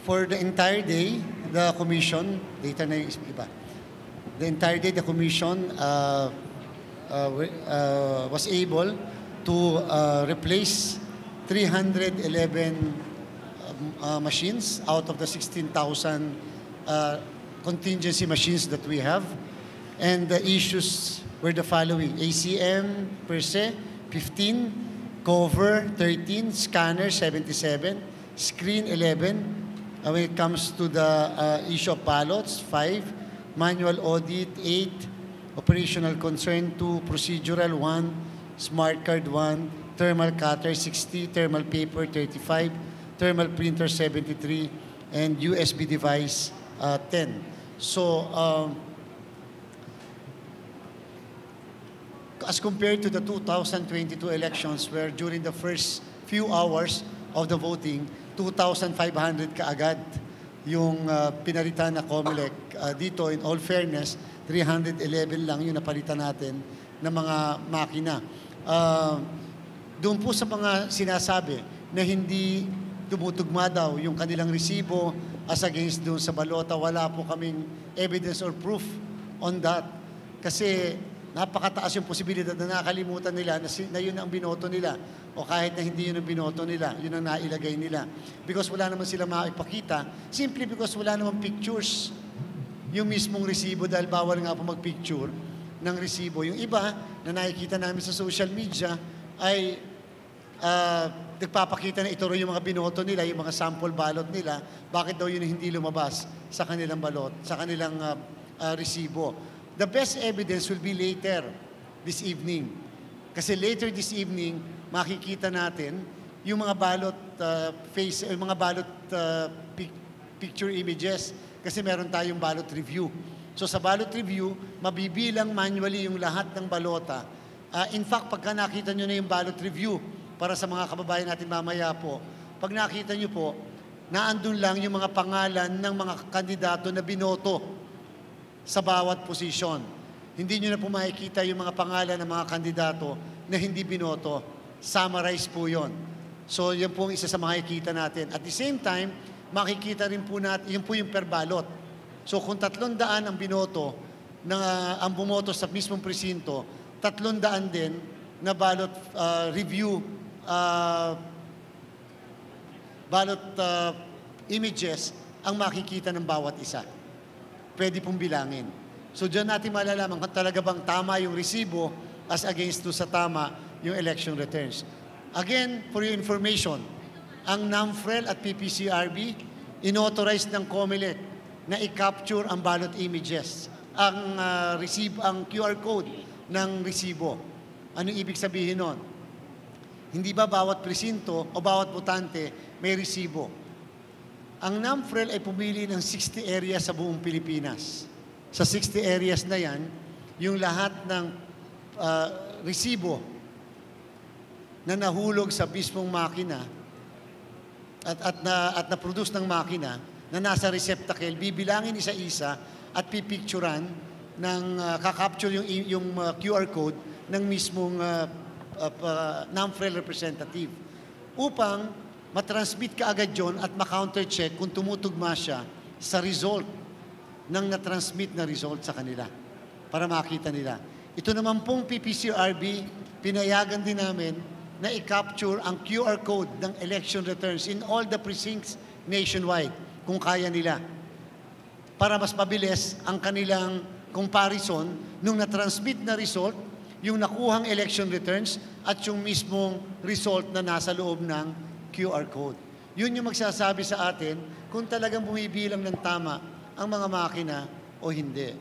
For the entire day, the commission, data na yung iba. The entire day, the commission was able to replace 311 machines out of the 16,000 contingency machines that we have. And the issues were the following: ACM per se, 15, cover 13, scanner 77, screen 11. When it comes to the issue of ballots, 5, manual audit 8, operational concern 2, procedural 1, smart card 1, thermal cutter 60, thermal paper 35, thermal printer 73, and USB device 10. So, as compared to the 2022 elections, where during the first few hours of the voting, 2,500 kaagad yung pinalitan na COMELEC. Dito, in all fairness, 311 lang yung napalitan natin ng mga makina. Doon po sa mga sinasabi na hindi tumutugma daw yung kanilang resibo as against doon sa balota, wala po kaming evidence or proof on that. Kasi napakataas yung posibilidad na nakalimutan nila na yun ang binoto nila. O kahit na hindi yun ang binoto nila, yun ang nailagay nila. Because wala naman sila maipakita, simply because wala naman pictures yung mismong resibo, dahil bawal nga po mag-picture ng resibo. Yung iba na nakikita namin sa social media ay nagpapakita na ito rin yung mga binoto nila, yung mga sample ballot nila, bakit daw yun hindi lumabas sa kanilang balot, sa kanilang resibo. The best evidence will be later this evening. Kasi later this evening, makikita natin yung mga ballot yung mga ballot picture images, kasi meron tayong ballot review. So sa ballot review, mabibilang manually yung lahat ng balota. In fact, pagka nakita nyo na yung ballot review, para sa mga kababayan natin mamaya po, pag nakita nyo po, naandun lang yung mga pangalan ng mga kandidato na binoto sa bawat posisyon. Hindi nyo na po makikita yung mga pangalan ng mga kandidato na hindi binoto. Summarize po yun. So, yan po ang isa sa makikita natin. At the same time, makikita rin po natin, yun po yung per ballot. So, kung 300 ang binoto, ang bumoto sa mismong presinto, 300 din na ballot review, ballot images ang makikita ng bawat isa. Pwede pong bilangin. So, dyan natin malalaman kung talaga bang tama yung resibo as against to sa tama yung election returns. Again, for your information, ang NAMFREL at PPCRB, inauthorize ng COMELEC na i-capture ang ballot images, ang QR code ng resibo. Ano ibig sabihin nun? Hindi ba bawat presinto o bawat botante may resibo? Ang NAMFREL ay pumili ng 60 areas sa buong Pilipinas. Sa 60 areas na yan, yung lahat ng resibo na nahulog sa mismong makina at na-produce ng makina na nasa receptacle, bibilangin isa-isa at pipicturan ng kakapture yung QR code ng mismong NAMFREL representative upang matransmit ka agad yun at ma-counter-check kung tumutugma siya sa result ng na-transmit na result sa kanila para makita nila. Ito naman pong PPCRB, pinayagan din namin na i-capture ang QR code ng election returns in all the precincts nationwide kung kaya nila para mas mabilis ang kanilang comparison nung na-transmit na result, yung nakuhang election returns at yung mismong result na nasa loob ng QR code. Yun yung magsasabi sa atin kung talagang bumibilang ng tama ang mga makina o hindi.